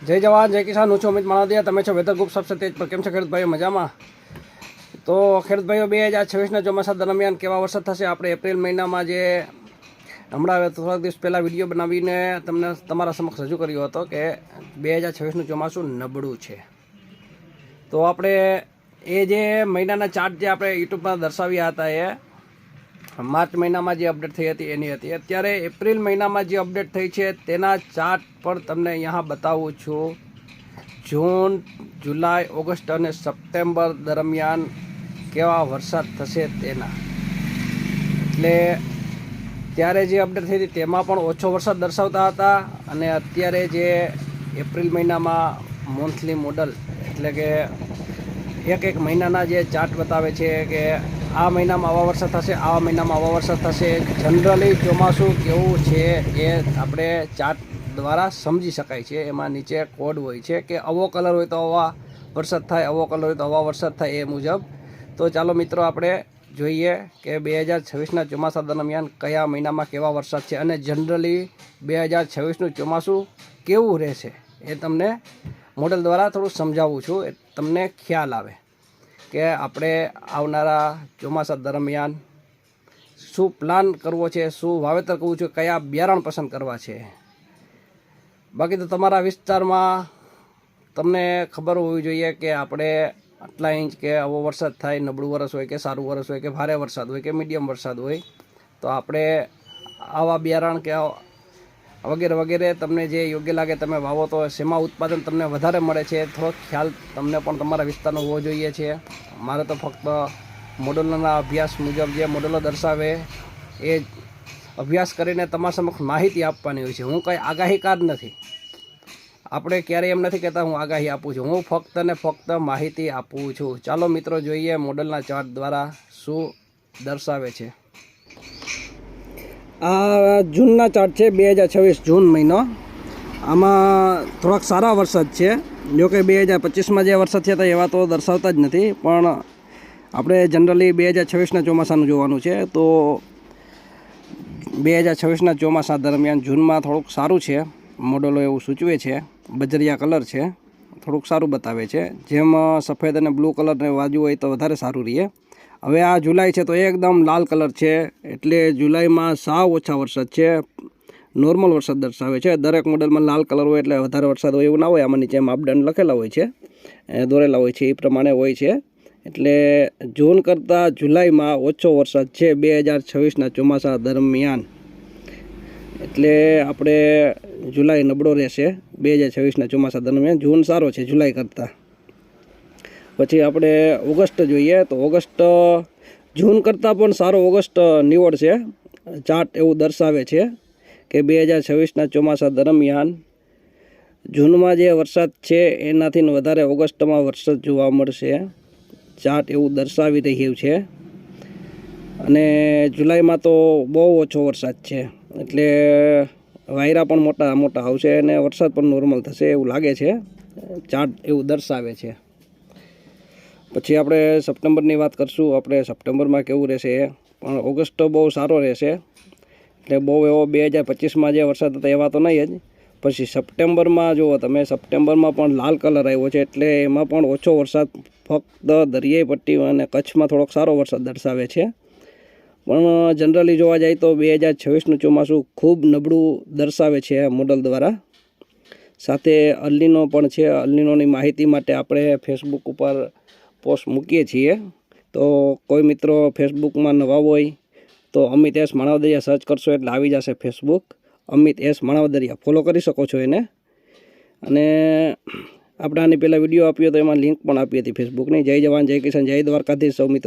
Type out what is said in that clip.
जय जवान जय किसान। હું છું અમિત માણાદિયા, તમે છો વેધર ગ્રુપ સબસે તેજ પર। કેમ છે ખેડૂત ભાઈઓ? મજામાં? તો ખેડૂત ભાઈઓ 2026ના ચોમાસા દરમિયાન કેવા વરસાદ થશે? આપણે એપ્રિલ મહિનામાં જે હમણાં થોડાક દિવસ પહેલાં વિડીયો બનાવીને તમને તમારા સમક્ષ રજૂ કર્યો હતો કે 2026નું ચોમાસું નબળું છે। તો આપણે એ જે મહિનાના ચાર્ટ જે આપણે યુટ્યુબમાં દર્શાવ્યા હતા એ માર્ચ મહિનામાં જે અપડેટ થઈ હતી એની હતી। અત્યારે એપ્રિલ મહિનામાં જે અપડેટ થઈ છે તેના ચાર્ટ પણ તમને અહીંયા બતાવું છું। જૂન, જુલાઈ, ઓગસ્ટ અને સપ્ટેમ્બર દરમિયાન કેવા વરસાદ થશે તેના, એટલે ત્યારે જે અપડેટ થઈ હતી તેમાં પણ ઓછો વરસાદ દર્શાવતા હતા, અને અત્યારે જે એપ્રિલ મહિનામાં મંથલી મોડલ એટલે કે એક મહિનાના જે ચાર્ટ બતાવે છે કે આ મહિનામાં આવા વરસાદ થશે, આવા મહિનામાં આવા વરસાદ થશે, જનરલી ચોમાસું કેવું છે એ આપણે ચાર્ટ દ્વારા સમજી શકાય છે। એમાં નીચે કોડ હોય છે કે આવો કલર હોય તો આવા વરસાદ થાય, આવો કલર હોય તો આવા વરસાદ થાય, એ મુજબ। તો ચાલો મિત્રો આપણે જોઈએ કે 2026ના ચોમાસા દરમિયાન કયા મહિનામાં કેવા વરસાદ છે, અને જનરલી 2026નું ચોમાસું કેવું રહેશે એ તમને મોડલ દ્વારા થોડું સમજાવું છું, એ તમને ખ્યાલ આવે કે આપણે આવનારા ચોમાસા દરમિયાન શું પ્લાન કરવો છે, શું વાવેતર કરવું છે, કયા બિયારણ પસંદ કરવા છે। બાકી તો તમારા વિસ્તારમાં તમને ખબર હોવી જોઈએ કે આપણે આટલા ઇંચ કે આવો વરસાદ થાય, નબળું વરસ હોય કે સારું વરસ હોય કે ભારે વરસાદ હોય કે મીડિયમ વરસાદ હોય, તો આપણે આવા બિયારણ કે વગેરે વગેરે તમને જે યોગ્ય લાગે તમે વાવો તો શેમાં ઉત્પાદન તમને વધારે મળે છે થોડોક ખ્યાલ તમને પણ તમારા વિસ્તારનો હોવો જોઈએ છે। મારે તો ફક્ત મોડલોના અભ્યાસ મુજબ જે મોડલો દર્શાવે એ અભ્યાસ કરીને તમારા સમક્ષ માહિતી આપવાની હોય છે। હું કંઈ આગાહીકાર નથી, આપણે ક્યારેય એમ નથી કહેતા હું આગાહી આપું છું, હું ફક્ત ને ફક્ત માહિતી આપું છું। ચાલો મિત્રો જોઈએ મોડલના ચાર્ટ દ્વારા શું દર્શાવે છે। આ જૂનના ચાર્ટ છે, 2026 જૂન મહિનો। આમાં થોડાક સારા વરસાદ છે, જો કે 2025માં જે વરસાદ થયા હતા એવા તો દર્શાવતા જ નથી, પણ આપણે જનરલી 2026ના ચોમાસાનું જોવાનું છે। તો 2026ના ચોમાસા દરમિયાન જૂનમાં થોડુંક સારું છે, મોડલો એવું સૂચવે છે, બજરિયા કલર છે, થોડુંક સારું બતાવે છે। જેમ સફેદ અને બ્લુ કલરને બાજુ હોય તો વધારે સારું રહે। હવે આ જુલાઈ છે તો એકદમ લાલ કલર છે, એટલે જુલાઈમાં સાવ ઓછા વરસાદ છે, નોર્મલ વરસાદ દર્શાવે છે। દરેક મોડલમાં લાલ કલર હોય એટલે વધારે વરસાદ હોય એવું ના હોય, આમાં નીચે માપદંડ લખેલા હોય છે, દોરેલા હોય છે, એ પ્રમાણે હોય છે। એટલે જૂન કરતાં જુલાઈમાં ઓછો વરસાદ છે 2026ના ચોમાસા દરમિયાન, એટલે આપણે જુલાઈ નબળો રહેશે 2026ના ચોમાસા દરમિયાન, જૂન સારો છે જુલાઈ કરતાં। પછી આપણે ઓગસ્ટ જોઈએ તો ઓગસ્ટ જૂન કરતાં પણ સારો ઓગસ્ટ નિવડ છે, ચાર્ટ એવું દર્શાવે છે કે 2026ના ચોમાસા દરમિયાન જૂનમાં જે વરસાદ છે એનાથી વધારે ઓગસ્ટમાં વરસાદ જોવા મળશે, ચાર્ટ એવું દર્શાવી રહ્યું છે। અને જુલાઈમાં તો બહુ ઓછો વરસાદ છે, એટલે વાયરા પણ મોટા મોટા આવશે અને વરસાદ પણ નોર્મલ થશે એવું લાગે છે, ચાર્ટ એવું દર્શાવે છે। પછી આપણે સપ્ટેમ્બરની વાત કરશું, આપણે સપ્ટેમ્બરમાં કેવું રહેશે, પણ ઓગસ્ટ બહુ સારો રહેશે, એટલે બહુ એવો 2025માં જે વરસાદ હતા એવા તો નહીં જ। પછી સપ્ટેમ્બરમાં જુઓ તમે, સપ્ટેમ્બરમાં પણ લાલ કલર આવ્યો છે, એટલે એમાં પણ ઓછો વરસાદ, ફક્ત દરિયાઈ પટ્ટી અને કચ્છમાં થોડોક સારો વરસાદ દર્શાવે છે। પણ જનરલી જોવા જાય તો 2026નું ચોમાસું ખૂબ નબળું દર્શાવે છે મોડલ દ્વારા। સાથે અલ્નીનો પણ છે, અલ્નીનોની માહિતી માટે આપણે ફેસબુક ઉપર પોસ્ટ મૂકીએ છીએ, તો કોઈ મિત્રો ફેસબુકમાં નવા હોય તો અમિત એસ માણાવદરિયા સર્ચ કરશો એટલે આવી જશે ફેસબુક, અમિત એસ માણાવદરિયા ફોલો કરી શકો છો એને। અને આપણે આની પહેલાં વિડીયો આપ્યો તો એમાં લિંક પણ આપી હતી ફેસબુકની। જય જવાન જય કિસાન જય દ્વારકાધીશ સૌ મિત્રો।